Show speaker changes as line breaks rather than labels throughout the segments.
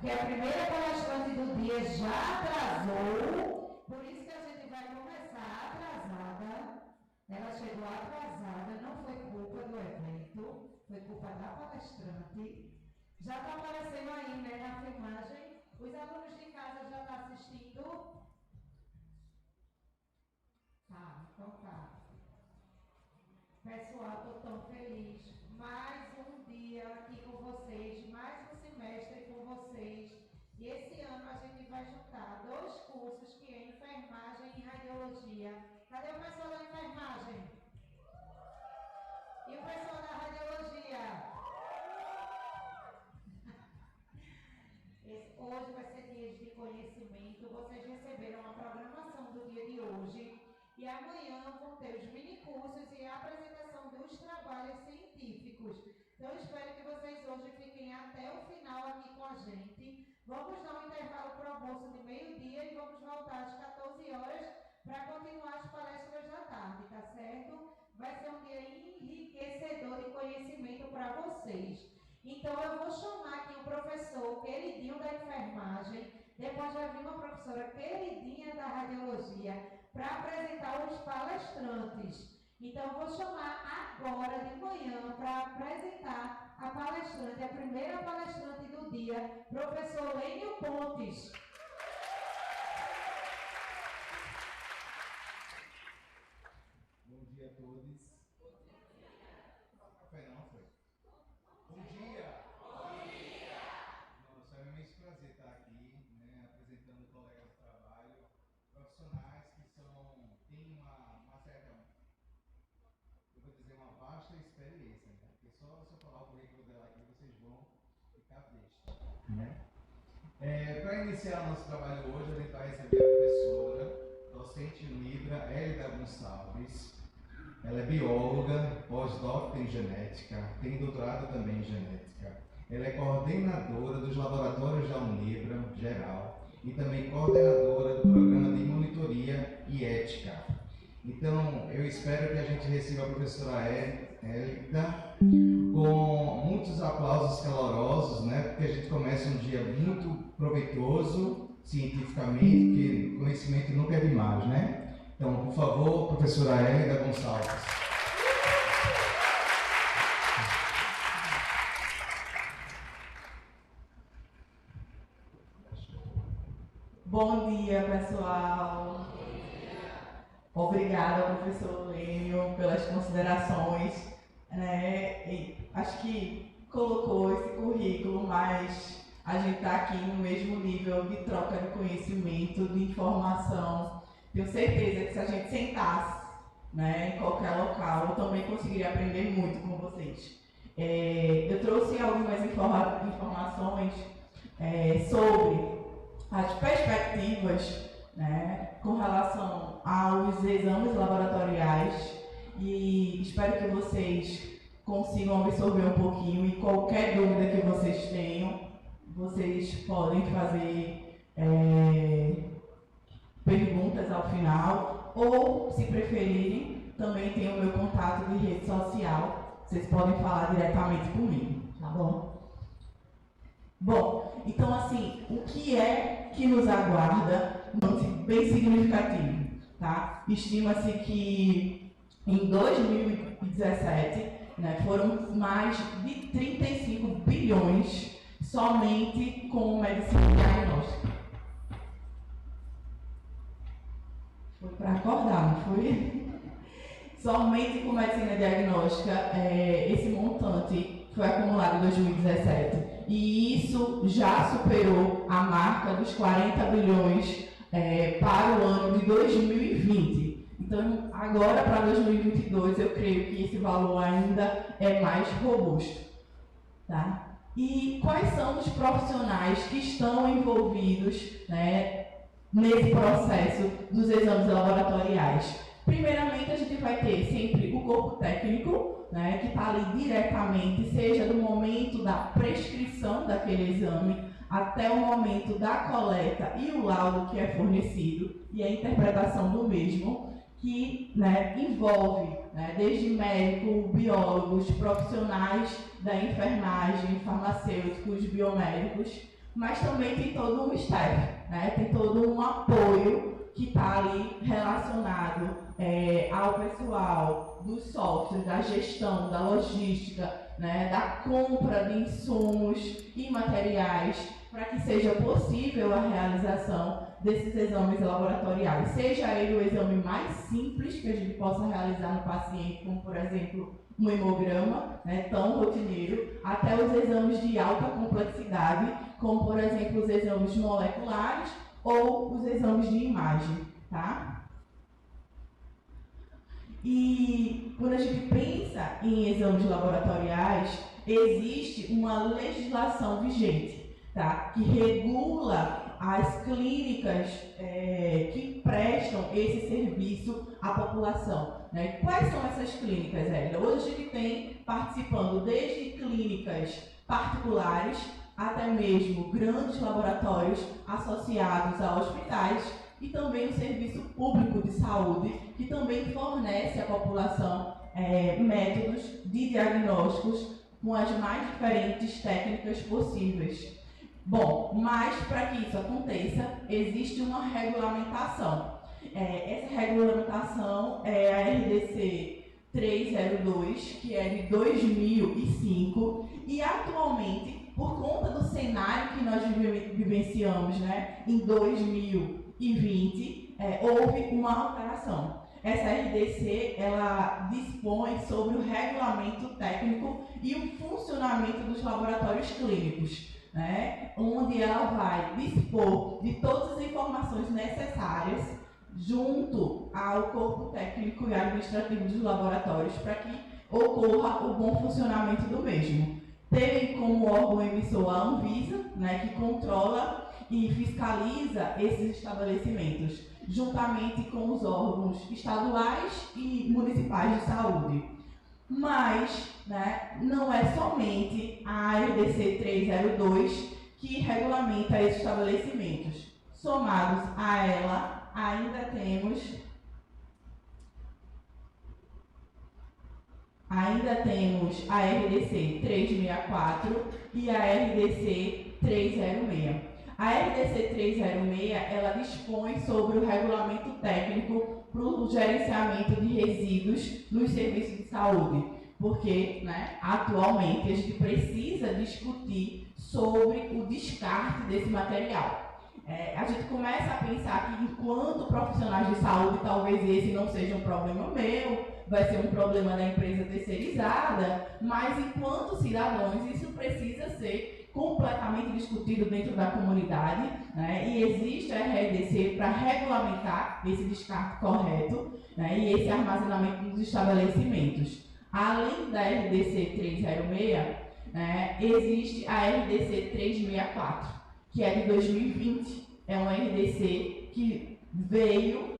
Que a primeira palestrante do dia já atrasou, por isso que a gente vai começar atrasada. Ela chegou atrasada, não foi culpa do evento, foi culpa da palestrante. Já está aparecendo aí, né, na filmagem. Os alunos de casa já estão assistindo? Tá, então tá. Pessoal, estou tão feliz. Mais um dia aqui com vocês, mais um semestre com vocês. E esse ano a gente vai juntar 2 cursos, que é enfermagem e radiologia. Cadê o pessoal da enfermagem? E o pessoal da radiologia? Hoje vai ser dia de conhecimento. Vocês receberam a programação do dia de hoje. E amanhã vão ter os minicursos e a apresentação dos trabalhos científicos. Então, espero que vocês hoje fiquem até o final aqui com a gente. Vamos dar um intervalo para o almoço de meio-dia e vamos voltar às 14 horas para continuar as palestras da tarde, tá certo? Vai ser um dia enriquecedor de conhecimento para vocês. Então, eu vou chamar aqui um professor queridinho da enfermagem, depois vai vir uma professora queridinha da radiologia, para apresentar os palestrantes. Então, eu vou chamar agora de manhã para apresentar a palestrante, a primeira palestrante do dia, professor Lênio Pontes.
Bom dia a todos. Foi não, foi? Bom dia! Bom dia! Nossa, é um imenso prazer estar aqui, né, apresentando colegas de trabalho, profissionais que têm uma certa, eu vou dizer, uma vasta experiência, né? Porque só se eu falar o currículo dela aqui, vocês vão ficar bestas, né? Para iniciar nosso trabalho hoje, a gente vai receber a professora, docente Libra, Hélida Gonçalves. Ela é bióloga, pós-doc em genética, tem doutorado também em genética. Ela é coordenadora dos laboratórios da Unibra, geral, e também coordenadora do programa de monitoria e ética. Então, eu espero que a gente receba a professora Hélida com muitos aplausos calorosos, né? Porque a gente começa um dia muito proveitoso, cientificamente, porque conhecimento nunca é demais, né? Então, por favor, professora Hélida Gonçalves.
Bom dia, pessoal. Obrigada, professor Lênio, pelas considerações. E acho que colocou esse currículo, mas a gente está aqui no mesmo nível de troca de conhecimento, de informação. Tenho certeza que se a gente sentasse, né, em qualquer local, eu também conseguiria aprender muito com vocês. Eu trouxe algumas informações sobre as perspectivas, né, com relação aos exames laboratoriais, e espero que vocês consigam absorver um pouquinho, e qualquer dúvida que vocês tenham, vocês podem fazer perguntas ao final, ou, se preferirem, também tem o meu contato de rede social, vocês podem falar diretamente comigo, tá bom? Bom, então assim, o que é que nos aguarda? Bem significativo, tá? Estima-se que em 2017, né, foram mais de 35 bilhões somente com medicina diagnóstica. Foi para acordar, não foi? Somente com medicina diagnóstica, esse montante foi acumulado em 2017. E isso já superou a marca dos 40 bilhões para o ano de 2020. Então, agora para 2022, eu creio que esse valor ainda é mais robusto. Tá? E quais são os profissionais que estão envolvidos, né, nesse processo dos exames laboratoriais? Primeiramente, a gente vai ter sempre o corpo técnico, né, que está ali diretamente, seja do momento da prescrição daquele exame até o momento da coleta e o laudo que é fornecido e a interpretação do mesmo, que, né, envolve, né, desde médico, biólogos, profissionais da enfermagem, farmacêuticos, biomédicos, mas também tem todo um staff, né? Tem todo um apoio que está ali relacionado ao pessoal dos softwares, da gestão, da logística, né? Da compra de insumos e materiais para que seja possível a realização desses exames laboratoriais, seja ele o exame mais simples que a gente possa realizar no paciente, como por exemplo um hemograma, né, tão rotineiro, até os exames de alta complexidade, como por exemplo os exames moleculares ou os exames de imagem, tá? E quando a gente pensa em exames laboratoriais, existe uma legislação vigente, tá, que regula as clínicas que prestam esse serviço à população, né? Quais são essas clínicas, Hélida? Hoje a gente tem participando desde clínicas particulares até mesmo grandes laboratórios associados a hospitais e também o serviço público de saúde, que também fornece à população métodos de diagnósticos com as mais diferentes técnicas possíveis. Bom, mas para que isso aconteça, existe uma regulamentação. Essa regulamentação é a RDC 302, que é de 2005, e atualmente, por conta do cenário que nós vivenciamos, né, em 2020, houve uma alteração. Essa RDC, ela dispõe sobre o regulamento técnico e o funcionamento dos laboratórios clínicos, né, onde ela vai dispor de todas as informações necessárias junto ao corpo técnico e administrativo dos laboratórios para que ocorra o bom funcionamento do mesmo. Tem como órgão emissor a Anvisa, né, que controla e fiscaliza esses estabelecimentos, juntamente com os órgãos estaduais e municipais de saúde. Mas, né, não é somente a RDC 302 que regulamenta esses estabelecimentos. Somados a ela, ainda temos a RDC 364 e a RDC 306. A RDC 306, ela dispõe sobre o regulamento técnico para o gerenciamento de resíduos nos serviços de saúde, porque, né, atualmente a gente precisa discutir sobre o descarte desse material. A gente começa a pensar que, enquanto profissionais de saúde, talvez esse não seja um problema meu, vai ser um problema da empresa terceirizada, mas enquanto cidadãos isso precisa ser completamente discutido dentro da comunidade, né? E existe a RDC para regulamentar esse descarte correto, né, e esse armazenamento nos estabelecimentos. Além da RDC 306, né, existe a RDC 364, que é de 2020, é uma RDC que veio,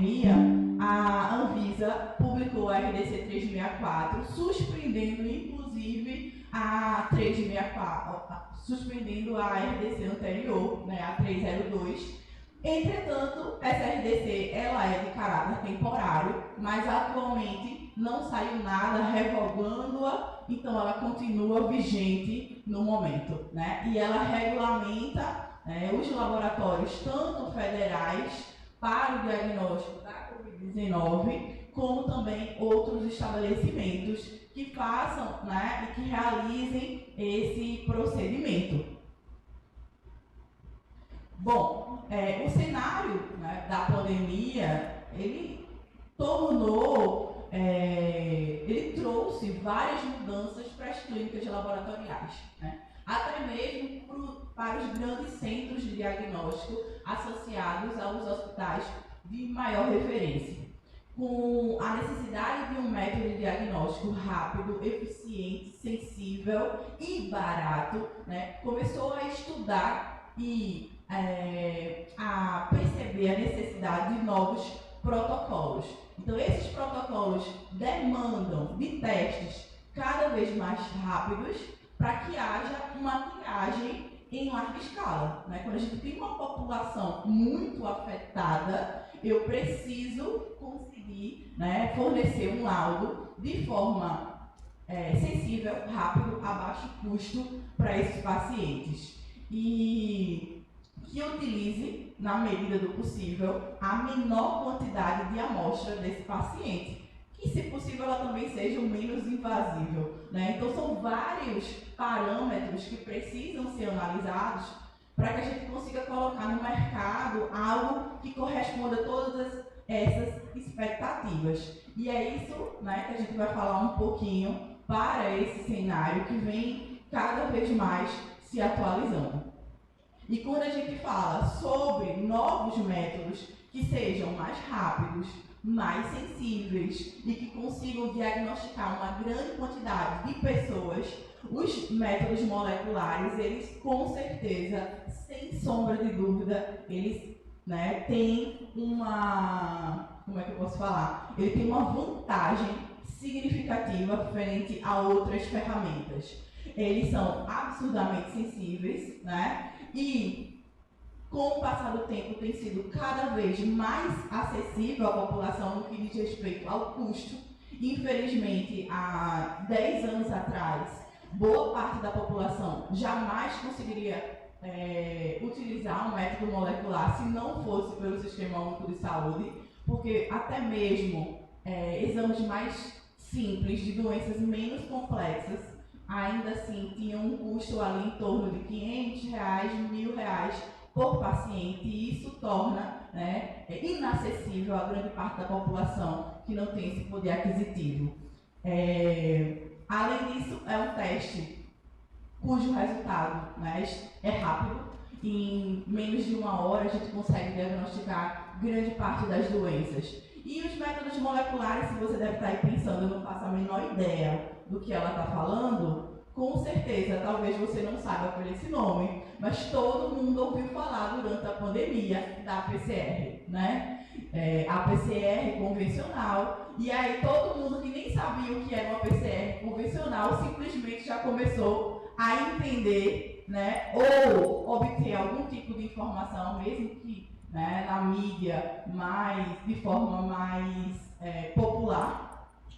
a Anvisa publicou a RDC 364, suspendendo inclusive a 364, suspendendo a RDC anterior, né, a 302. Entretanto, essa RDC ela é de caráter temporário, mas atualmente não saiu nada revogando-a, então ela continua vigente no momento, né? E ela regulamenta os laboratórios, tanto federais, para o diagnóstico da Covid-19, como também outros estabelecimentos que façam, né, e que realizem esse procedimento. Bom, o cenário, né, da pandemia, ele trouxe várias mudanças para as clínicas laboratoriais, né? Até mesmo para os grandes centros de diagnóstico associados aos hospitais de maior referência. Com a necessidade de um método de diagnóstico rápido, eficiente, sensível e barato, né, começou a estudar e a perceber a necessidade de novos protocolos. Então, esses protocolos demandam de testes cada vez mais rápidos para que haja uma triagem em larga escala, né? Quando a gente tem uma população muito afetada, eu preciso conseguir, né, fornecer um laudo de forma sensível, rápido, a baixo custo para esses pacientes. e que utilize, na medida do possível, a menor quantidade de amostra desse paciente, que, se possível, ela também seja o menos invasível, né? Então, são vários parâmetros que precisam ser analisados para que a gente consiga colocar no mercado algo que corresponda a todas essas expectativas. E é isso, né, que a gente vai falar um pouquinho para esse cenário que vem cada vez mais se atualizando. E quando a gente fala sobre novos métodos que sejam mais rápidos, mais sensíveis e que consigam diagnosticar uma grande quantidade de pessoas, os métodos moleculares, eles com certeza, sem sombra de dúvida, eles, né, têm uma, como é que eu posso falar? Ele tem uma vantagem significativa frente a outras ferramentas. Eles são absurdamente sensíveis, né? E com o passar do tempo tem sido cada vez mais acessível à população no que diz respeito ao custo. Infelizmente, há 10 anos atrás, boa parte da população jamais conseguiria utilizar um método molecular se não fosse pelo Sistema Único de Saúde, porque até mesmo exames mais simples de doenças menos complexas ainda assim tinham um custo ali em torno de R$500, R$1.000 por paciente, e isso torna, né, inacessível a grande parte da população que não tem esse poder aquisitivo. Além disso, é um teste cujo resultado, né, é rápido. Em menos de 1 hora a gente consegue diagnosticar grande parte das doenças. E os métodos moleculares, se você deve estar aí pensando, eu não faço a menor ideia do que ela está falando, com certeza, talvez você não saiba por esse nome, mas todo mundo ouviu falar durante a pandemia da PCR, né? A PCR convencional, e aí todo mundo que nem sabia o que era uma PCR convencional simplesmente já começou a entender, né, ou obter algum tipo de informação, mesmo que, né, na mídia, de forma mais popular,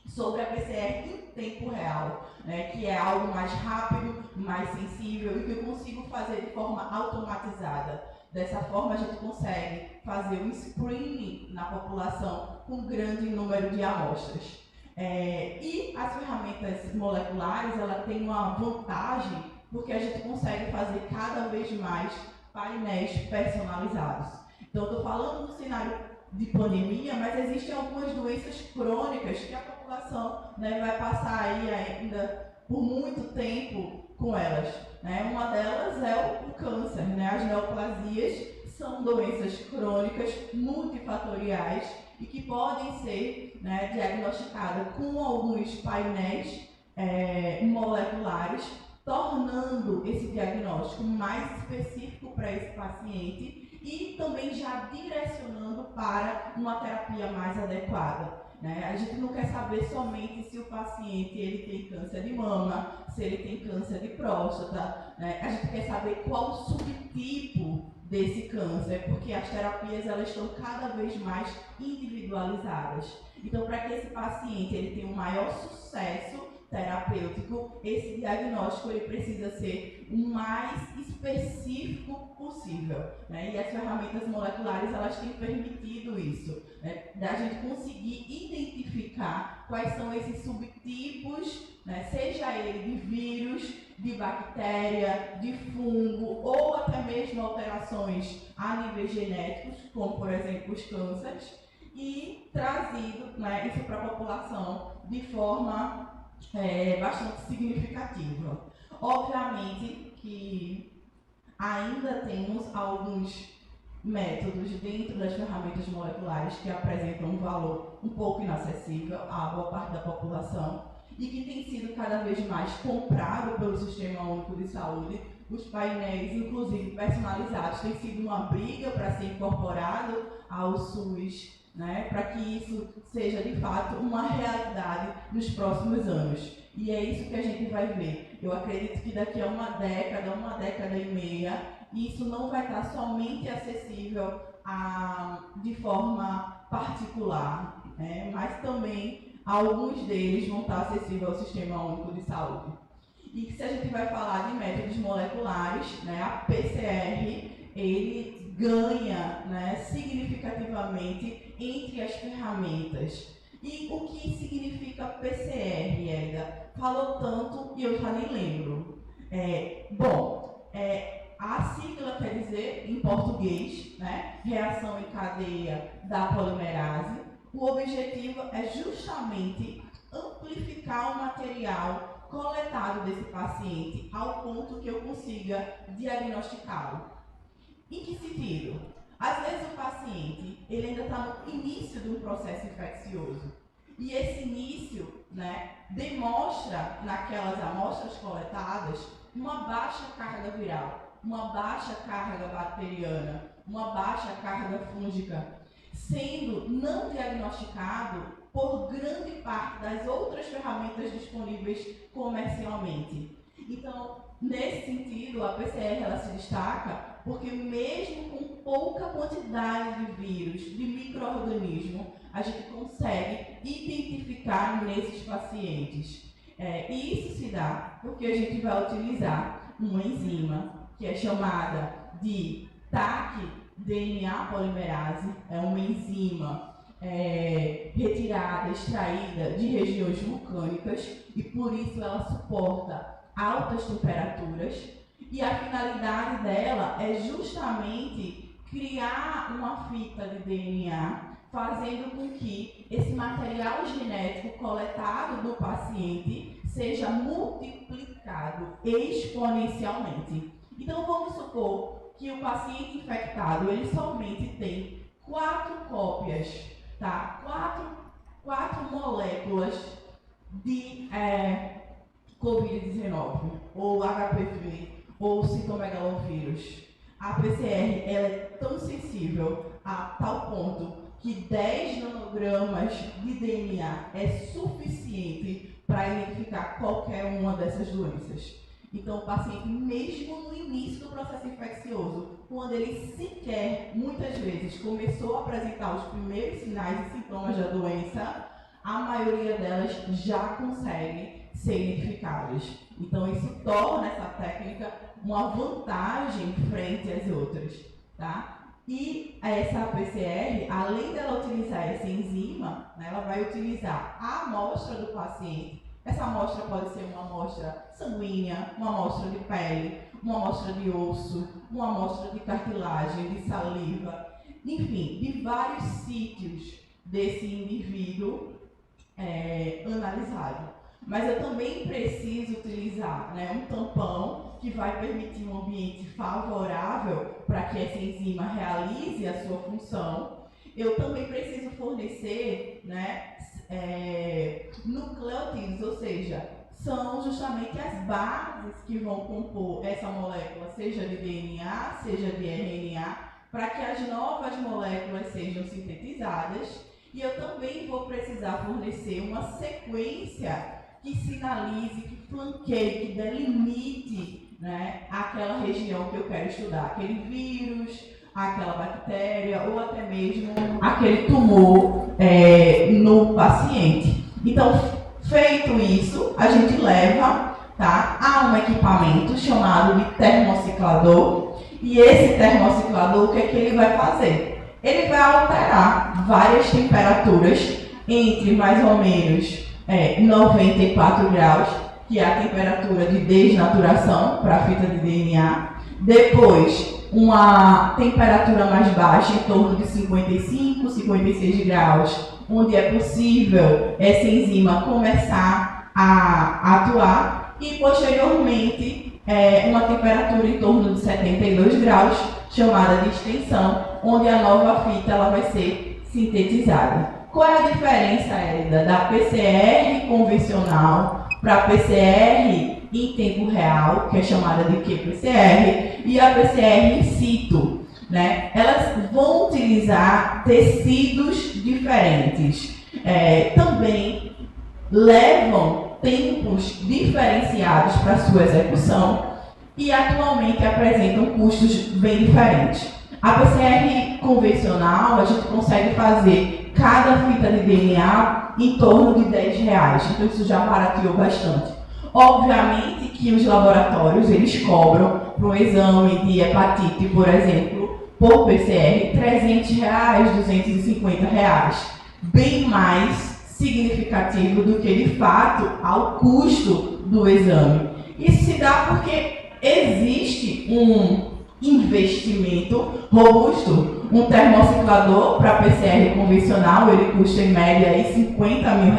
sobre a PCR em tempo real, né, que é algo mais rápido, mais sensível e que eu consigo fazer de forma automatizada. Dessa forma, a gente consegue fazer um screening na população com um grande número de amostras. E as ferramentas moleculares, ela tem uma vantagem porque a gente consegue fazer cada vez mais painéis personalizados. Então, estou falando do cenário de pandemia, mas existem algumas doenças crônicas que a população, né, vai passar aí ainda por muito tempo com elas, né? Uma delas é o câncer, né? As neoplasias são doenças crônicas multifatoriais e que podem ser, né, diagnosticadas com alguns painéis moleculares, tornando esse diagnóstico mais específico para esse paciente e também já direcionando para uma terapia mais adequada, né? A gente não quer saber somente se o paciente ele tem câncer de mama, se ele tem câncer de próstata, né? A gente quer saber qual o subtipo desse câncer, porque as terapias elas estão cada vez mais individualizadas. Então, para que esse paciente ele tenha um maior sucesso terapêutico, esse diagnóstico ele precisa ser o mais específico possível, né? E as ferramentas moleculares elas têm permitido isso, né? Da gente conseguir identificar quais são esses subtipos, né? Seja ele de vírus, de bactéria, de fungo ou até mesmo alterações a níveis genéticos, como por exemplo os cânceres, e trazido, né, isso para a população de forma bastante significativa. Obviamente que ainda temos alguns métodos dentro das ferramentas moleculares que apresentam um valor um pouco inacessível à boa parte da população e que tem sido cada vez mais comprado pelo Sistema Único de Saúde. Os painéis, inclusive personalizados, têm sido uma briga para ser incorporado ao SUS, né, para que isso seja de fato uma realidade nos próximos anos. E é isso que a gente vai ver. Eu acredito que daqui a uma década e meia, isso não vai estar somente acessível de forma particular, né, mas também alguns deles vão estar acessíveis ao Sistema Único de Saúde. E que se a gente vai falar de métodos moleculares, né, a PCR, ele ganha, né, significativamente entre as ferramentas. E o que significa PCR, Elida? Falou tanto e eu já nem lembro. A sigla quer dizer, em português, né, reação em cadeia da polimerase. O objetivo é justamente amplificar o material coletado desse paciente ao ponto que eu consiga diagnosticá-lo. Em que sentido? Às vezes o paciente ele ainda está no início de um processo infeccioso e esse início, né, demonstra naquelas amostras coletadas uma baixa carga viral, uma baixa carga bacteriana, uma baixa carga fúngica, sendo não diagnosticado por grande parte das outras ferramentas disponíveis comercialmente. Então, nesse sentido, a PCR ela se destaca porque mesmo com pouca quantidade de vírus, de micro-organismo, a gente consegue identificar nesses pacientes. E isso se dá porque a gente vai utilizar uma enzima que é chamada de TAC-DNA polimerase, é uma enzima retirada, extraída de regiões vulcânicas e por isso ela suporta altas temperaturas e a finalidade dela é justamente criar uma fita de DNA fazendo com que esse material genético coletado do paciente seja multiplicado exponencialmente. Então vamos supor que o paciente infectado ele somente tem 4 cópias, tá? 4 moléculas de Covid-19, ou HPV, ou citomegalovírus. A PCR ela é tão sensível a tal ponto que 10 nanogramas de DNA é suficiente para identificar qualquer uma dessas doenças. Então, o paciente, mesmo no início do processo infeccioso, quando ele sequer, muitas vezes, começou a apresentar os primeiros sinais e sintomas da doença, a maioria delas já consegue ser identificadas. Então, isso torna essa técnica uma vantagem frente às outras, tá? E essa PCR, além dela utilizar essa enzima, né, ela vai utilizar a amostra do paciente. Essa amostra pode ser uma amostra sanguínea, uma amostra de pele, uma amostra de osso, uma amostra de cartilagem, de saliva, enfim, de vários sítios desse indivíduo analisado. Mas eu também preciso utilizar, né, um tampão que vai permitir um ambiente favorável para que essa enzima realize a sua função. Eu também preciso fornecer, né, nucleotídeos, ou seja, são justamente as bases que vão compor essa molécula, seja de DNA, seja de RNA, para que as novas moléculas sejam sintetizadas. E eu também vou precisar fornecer uma sequência que sinalize, que flanqueie, que delimite, né, aquela região que eu quero estudar, aquele vírus, aquela bactéria ou até mesmo aquele tumor no paciente. Então, feito isso, a gente leva, tá, a um equipamento chamado de termociclador e esse termociclador, o que é que ele vai fazer? Ele vai alterar várias temperaturas entre mais ou menos 94 graus, que é a temperatura de desnaturação para a fita de DNA. Depois, uma temperatura mais baixa, em torno de 55, 56 graus, onde é possível essa enzima começar a atuar. E, posteriormente, uma temperatura em torno de 72 graus, chamada de extensão, onde a nova fita ela vai ser sintetizada. Qual é a diferença, Elida, da PCR convencional para a PCR em tempo real, que é chamada de qPCR, e a PCR in situ, né? Elas vão utilizar tecidos diferentes. Também levam tempos diferenciados para sua execução e atualmente apresentam custos bem diferentes. A PCR convencional, a gente consegue fazer cada fita de DNA em torno de R$10, então isso já barateou bastante. Obviamente que os laboratórios, eles cobram para um exame de hepatite, por exemplo, por PCR, R$300, R$250, bem mais significativo do que, de fato, ao custo do exame. Isso se dá porque existe um investimento robusto. Um termociclador para PCR convencional, ele custa em média aí R$50 mil.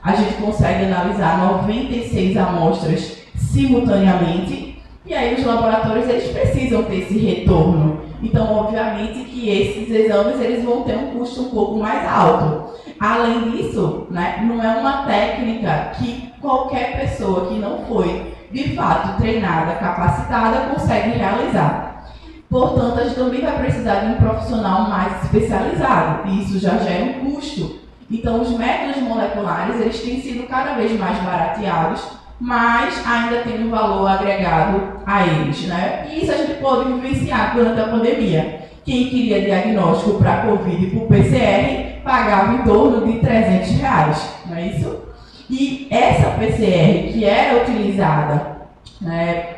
A gente consegue analisar 96 amostras simultaneamente e aí os laboratórios eles precisam ter esse retorno. Então, obviamente que esses exames eles vão ter um custo um pouco mais alto. Além disso, né, não é uma técnica que qualquer pessoa que não foi de fato treinada, capacitada, consegue realizar. Portanto, a gente também vai precisar de um profissional mais especializado, e isso já gera um custo. Então, os métodos moleculares eles têm sido cada vez mais barateados, mas ainda tem um valor agregado a eles, né? E isso a gente pode vivenciar durante a pandemia. Quem queria diagnóstico para Covid por PCR pagava em torno de R$300, não é isso? E essa PCR que era utilizada, né,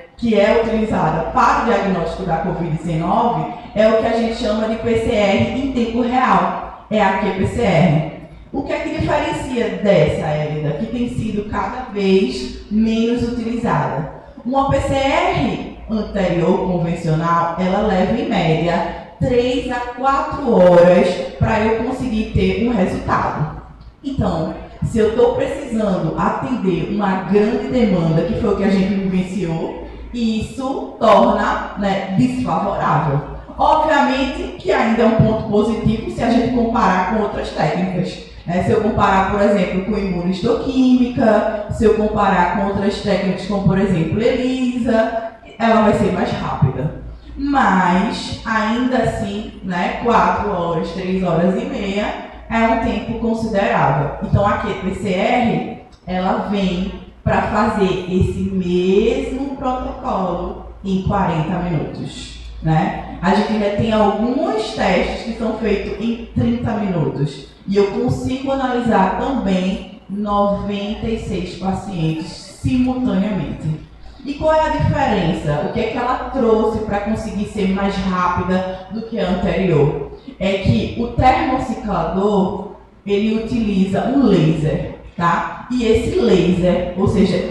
para o diagnóstico da Covid-19 é o que a gente chama de PCR em tempo real, é a qPCR. O que é que diferencia dessa, Hélida, que tem sido cada vez menos utilizada? Uma PCR anterior, convencional, ela leva em média 3 a 4 horas para eu conseguir ter um resultado. Então, se eu estou precisando atender uma grande demanda, que foi o que a gente vivenciou, isso torna, né, desfavorável. Obviamente que ainda é um ponto positivo se a gente comparar com outras técnicas. Se eu comparar, por exemplo, com imunistoquímica, se eu comparar com outras técnicas como, por exemplo, ELISA, ela vai ser mais rápida. Mas, ainda assim, né, 4 horas, 3 horas e meia é um tempo considerável. Então, a qPCR, ela vem para fazer esse mesmo protocolo em 40 minutos. Né? A gente ainda tem alguns testes que são feitos em 30 minutos. E eu consigo analisar também 96 pacientes simultaneamente. E qual é a diferença? O que é que ela trouxe para conseguir ser mais rápida do que a anterior? É que o termociclador, ele utiliza um laser, tá? E esse laser, ou seja,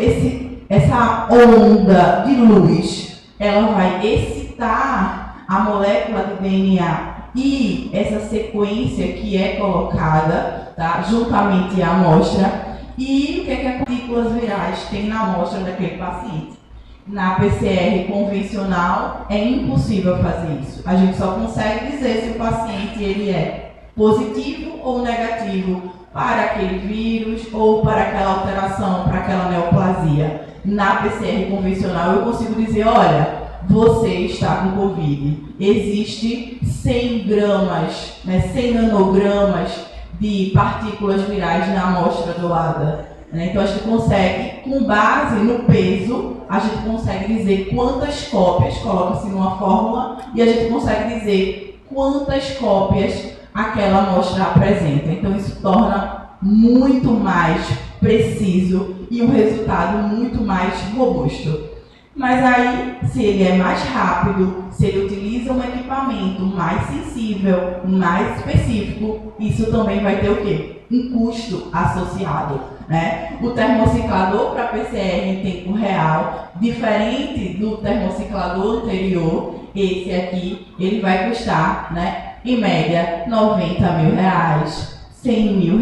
essa onda de luz, ela vai excitar a molécula de DNA e essa sequência que é colocada, tá, juntamente à amostra, e o que é que as partículas virais têm na amostra daquele paciente. Na PCR convencional é impossível fazer isso. A gente só consegue dizer se o paciente ele é positivo ou negativo para aquele vírus ou para aquela alteração, para aquela neoplasia. Na PCR convencional eu consigo dizer, olha, você está com Covid. Existe 100 gramas, 100 nanogramas de partículas virais na amostra doada. Então a gente consegue, com base no peso, a gente consegue dizer quantas cópias, coloca-se numa fórmula, e a gente consegue dizer quantas cópias aquela amostra apresenta. Então isso torna muito mais preciso e um resultado muito mais robusto. Mas aí, se ele é mais rápido, se ele utiliza um equipamento mais sensível, mais específico, isso também vai ter o quê? Um custo associado, né? O termociclador para PCR em tempo real, diferente do termociclador anterior, esse aqui, ele vai custar, né, em média, R$90 mil, R$100 mil,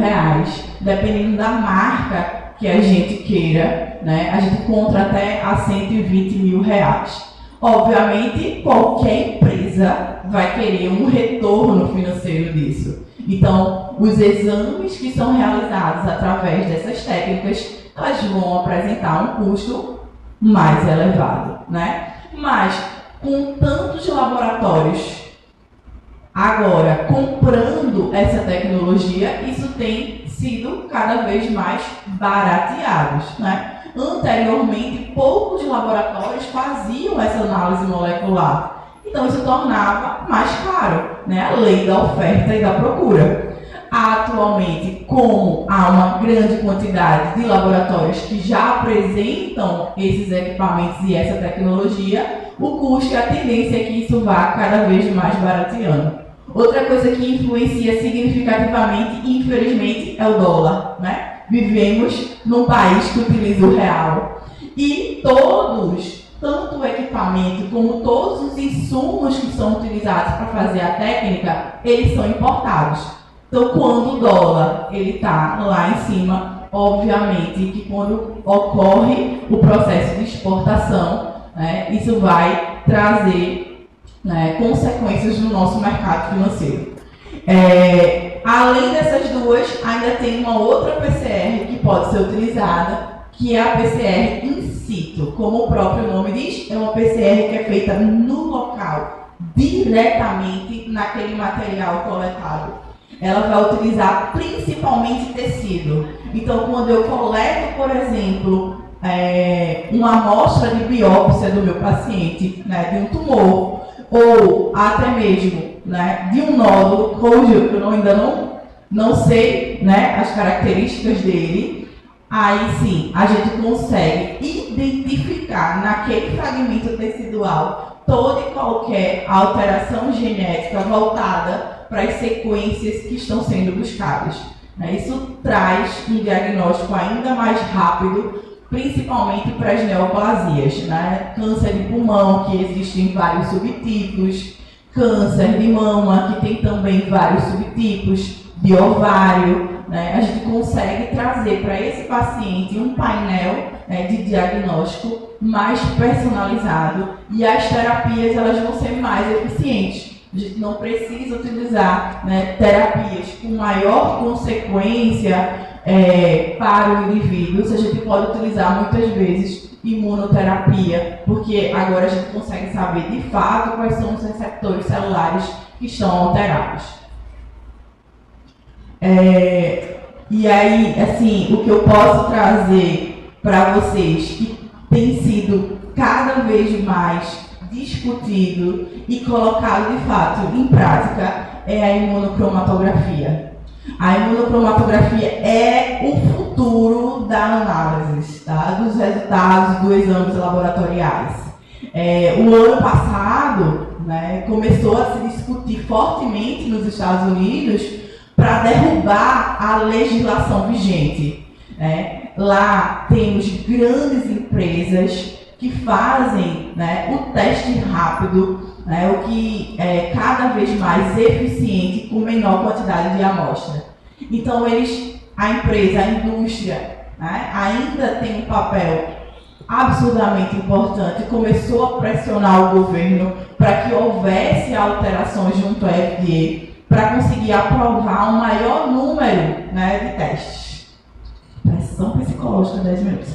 dependendo da marca que a gente queira, né? A gente encontra até a R$120 mil. Obviamente, qualquer empresa vai querer um retorno financeiro disso. Então, os exames que são realizados através dessas técnicas, elas vão apresentar um custo mais elevado, né? Mas, com tantos laboratórios agora comprando essa tecnologia, isso tem sido cada vez mais barateados, né? Anteriormente, poucos laboratórios faziam essa análise molecular. Então, isso tornava mais caro, né? A lei da oferta e da procura. Atualmente, como há uma grande quantidade de laboratórios que já apresentam esses equipamentos e essa tecnologia, o custo e a tendência é que isso vá cada vez mais barateando. Outra coisa que influencia significativamente, infelizmente, é o dólar, né? Vivemos num país que utiliza o real. E tanto o equipamento como todos os insumos que são utilizados para fazer a técnica, eles são importados. Então, quando o dólar está lá em cima, obviamente que quando ocorre o processo de exportação, né, isso vai trazer, né, consequências no nosso mercado financeiro. Além dessas duas, ainda tem uma outra PCR que pode ser utilizada, que é a PCR in situ. Como o próprio nome diz, é uma PCR que é feita no local, diretamente naquele material coletado. Ela vai utilizar principalmente tecido. Então, quando eu coleto, por exemplo, uma amostra de biópsia do meu paciente, né, de um tumor, ou até mesmo, né, de um nódulo, cujo eu ainda não sei, né, as características dele, aí sim a gente consegue identificar naquele fragmento tecidual toda e qualquer alteração genética voltada para as sequências que estão sendo buscadas. Isso traz um diagnóstico ainda mais rápido, principalmente para as neoplasias, né? Câncer de pulmão, que existem vários subtipos, câncer de mama, que tem também vários subtipos, de ovário, né? A gente consegue trazer para esse paciente um painel, né, de diagnóstico mais personalizado, e as terapias elas vão ser mais eficientes. A gente não precisa utilizar, né, terapias com maior consequência para o indivíduo. A gente pode utilizar muitas vezes imunoterapia, porque agora a gente consegue saber de fato quais são os receptores celulares que estão alterados. E aí, assim, o que eu posso trazer para vocês, que tem sido cada vez mais discutido e colocado de fato em prática, é a imunocromatografia. A imunocromatografia é o futuro da análise, tá? Dos resultados dos exames laboratoriais. O ano passado, né, começou a se discutir fortemente nos Estados Unidos para derrubar a legislação vigente, né? Lá temos grandes empresas que fazem, né, o teste rápido, né, o que é cada vez mais eficiente com menor quantidade de amostra. Então, a empresa, a indústria, né, ainda tem um papel absurdamente importante, começou a pressionar o governo para que houvesse alterações junto à FDA para conseguir aprovar um maior número, né, de testes. Pressão psicológica, 10 minutos.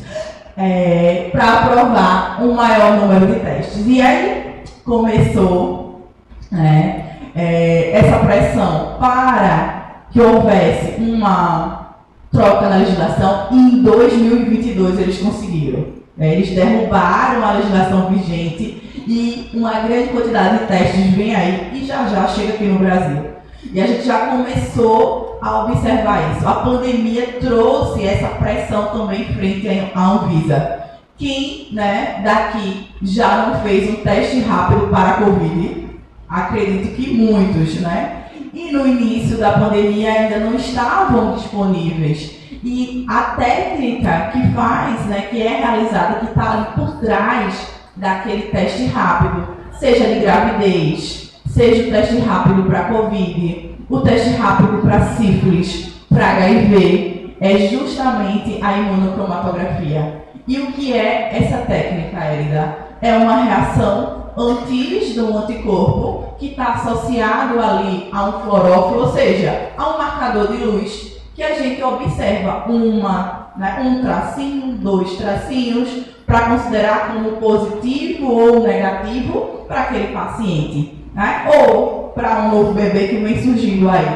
Para aprovar um maior número de testes. E aí começou, né, essa pressão para que houvesse uma troca na legislação, e em 2022 eles conseguiram. Eles derrubaram a legislação vigente e uma grande quantidade de testes vem aí e já chega aqui no Brasil. E a gente já começou a observar isso. A pandemia trouxe essa pressão também frente à Anvisa. Quem, né, daqui já não fez um teste rápido para a Covid? Acredito que muitos, né? E no início da pandemia ainda não estavam disponíveis. E a técnica que faz, né, que é realizada, que está ali por trás daquele teste rápido, seja de gravidez, seja o teste rápido para Covid, o teste rápido para sífilis, para HIV, é justamente a imunocromatografia. E o que é essa técnica, Érida? É uma reação antílis do anticorpo que está associado ali a um fluorófilo, ou seja, a um marcador de luz, que a gente observa um tracinho, 2 tracinhos, para considerar como positivo ou negativo para aquele paciente, né? Ou para um novo bebê que vem surgindo aí.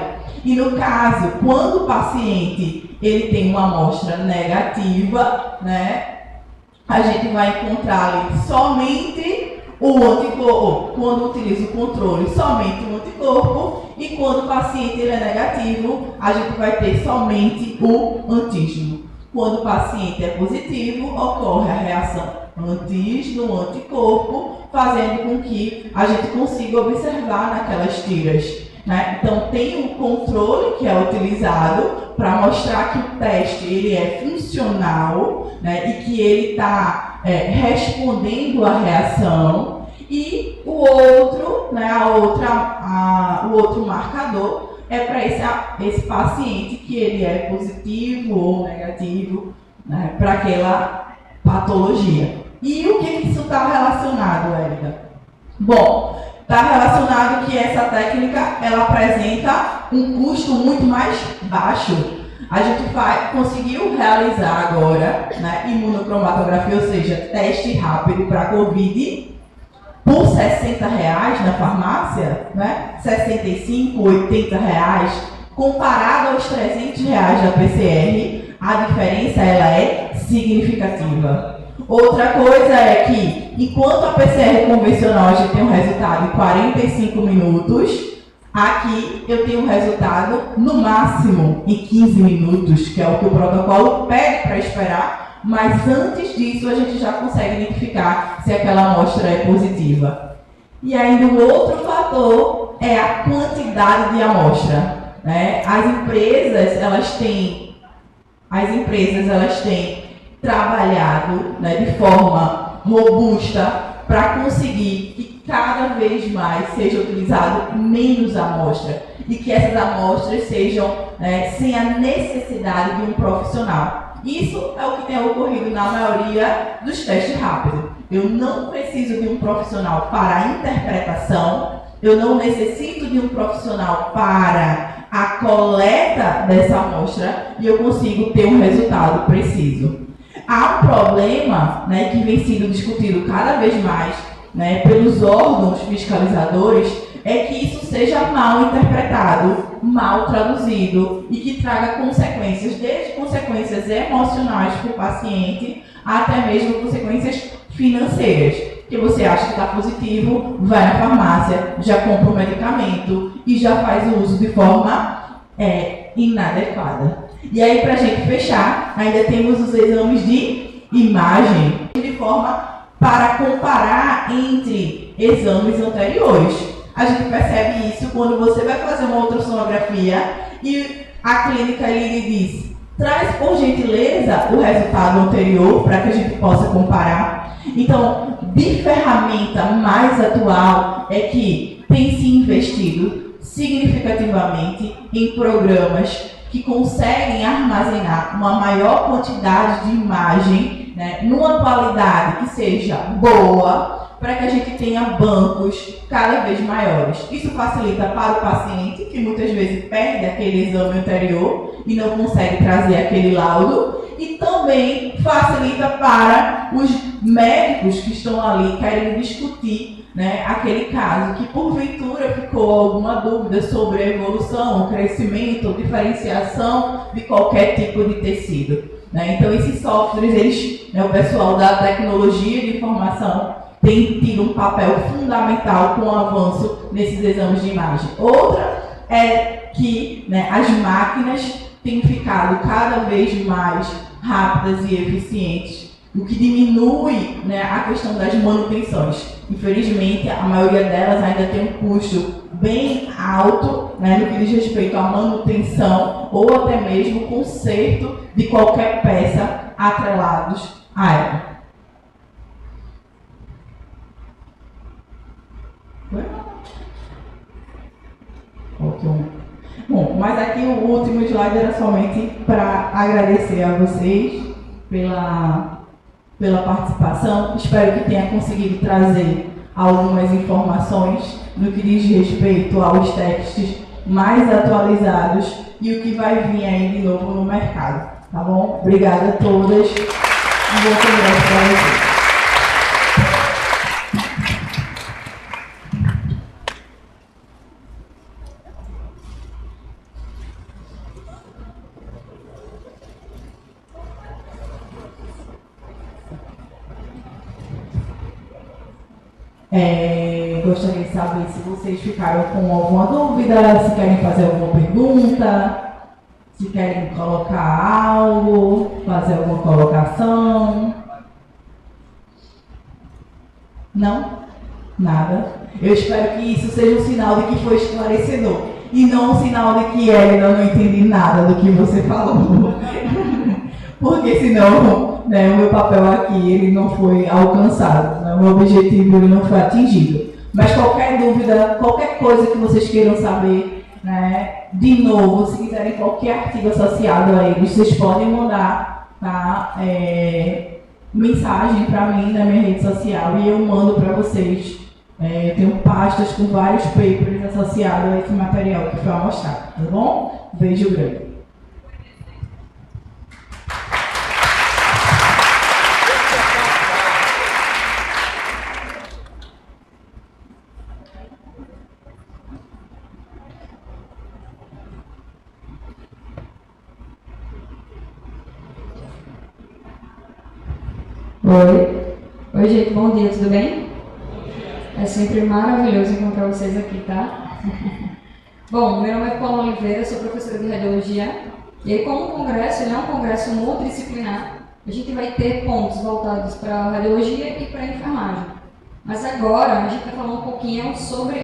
E no caso, quando o paciente ele tem uma amostra negativa, né, a gente vai encontrar ali somente o anticorpo, quando utiliza o controle, somente o anticorpo, e quando o paciente ele é negativo, a gente vai ter somente o antígeno. Quando o paciente é positivo, ocorre a reação antígeno-anticorpo, fazendo com que a gente consiga observar naquelas tiras. Né? Então, tem um controle que é utilizado para mostrar que o teste ele é funcional, né? E que ele está respondendo à reação. E o outro, né, o outro marcador é para esse paciente que ele é positivo ou negativo, né, para aquela patologia. E o que isso está relacionado, Érica? Bom, está relacionado que essa técnica ela apresenta um custo muito mais baixo. A gente conseguiu realizar agora, né, imunocromatografia, ou seja, teste rápido para COVID, por R$60 na farmácia, né, 65, R$80, comparado aos R$300 da PCR, a diferença ela é significativa. Outra coisa é que, enquanto a PCR convencional a gente tem um resultado em 45 minutos, aqui eu tenho um resultado no máximo em 15 minutos, que é o que o protocolo pede para esperar, mas antes disso a gente já consegue identificar se aquela amostra é positiva. E ainda um outro fator é a quantidade de amostra, né? As empresas elas têm trabalhado, né, de forma robusta para conseguir que cada vez mais seja utilizado menos amostra e que essas amostras sejam sem a necessidade de um profissional. Isso é o que tem ocorrido na maioria dos testes rápidos. Eu não preciso de um profissional para a interpretação, eu não necessito de um profissional para a coleta dessa amostra e eu consigo ter um resultado preciso. Há um problema, né, que vem sendo discutido cada vez mais, né, pelos órgãos fiscalizadores, é que isso seja mal interpretado, mal traduzido e que traga consequências, desde consequências emocionais para o paciente até mesmo consequências financeiras. Que você acha que está positivo, vai na farmácia, já compra o medicamento e já faz o uso de forma inadequada. E aí, para a gente fechar, ainda temos os exames de imagem, de forma para comparar entre exames anteriores. A gente percebe isso quando você vai fazer uma ultrassonografia e a clínica lhe diz: traz por gentileza o resultado anterior para que a gente possa comparar. Então, de ferramenta mais atual é que tem se investido significativamente em programas que conseguem armazenar uma maior quantidade de imagem, né, numa qualidade que seja boa, para que a gente tenha bancos cada vez maiores. Isso facilita para o paciente, que muitas vezes perde aquele exame anterior e não consegue trazer aquele laudo, e também facilita para os médicos que estão ali querendo discutir, né, aquele caso que porventura ficou alguma dúvida sobre a evolução, o crescimento, diferenciação de qualquer tipo de tecido. Né? Então esses softwares, o pessoal da tecnologia de informação tem tido um papel fundamental com o avanço nesses exames de imagem. Outra é que, né, as máquinas têm ficado cada vez mais rápidas e eficientes, o que diminui, né, a questão das manutenções. Infelizmente, a maioria delas ainda tem um custo bem alto, né, no que diz respeito à manutenção ou até mesmo conserto de qualquer peça atrelados a ela. Bom, mas aqui o último slide era somente para agradecer a vocês pela participação. Espero que tenha conseguido trazer algumas informações no que diz respeito aos testes mais atualizados e o que vai vir aí de novo no mercado. Tá bom? Obrigada a todas e bom congresso para vocês. Gostaria de saber se vocês ficaram com alguma dúvida, se querem fazer alguma pergunta, se querem colocar algo, fazer alguma colocação. Não? Nada. Eu espero que isso seja um sinal de que foi esclarecedor e não um sinal de que ainda não entendi nada do que você falou. Porque senão, né, o meu papel aqui ele não foi alcançado, né, o meu objetivo ele não foi atingido. Mas qualquer dúvida, qualquer coisa que vocês queiram saber, né, de novo, se quiserem qualquer artigo associado a eles, vocês podem mandar, tá, mensagem para mim na minha rede social e eu mando para vocês. Eu tenho pastas com vários papers associados a esse material que foi amostrado, tá bom? Beijo grande.
Oi, gente, bom dia, tudo bem? É sempre maravilhoso encontrar vocês aqui, tá? Bom, meu nome é Paula Oliveira, sou professora de radiologia. E aí, como o congresso ele é um congresso multidisciplinar, a gente vai ter pontos voltados para a radiologia e para a enfermagem. Mas agora, a gente vai falar um pouquinho sobre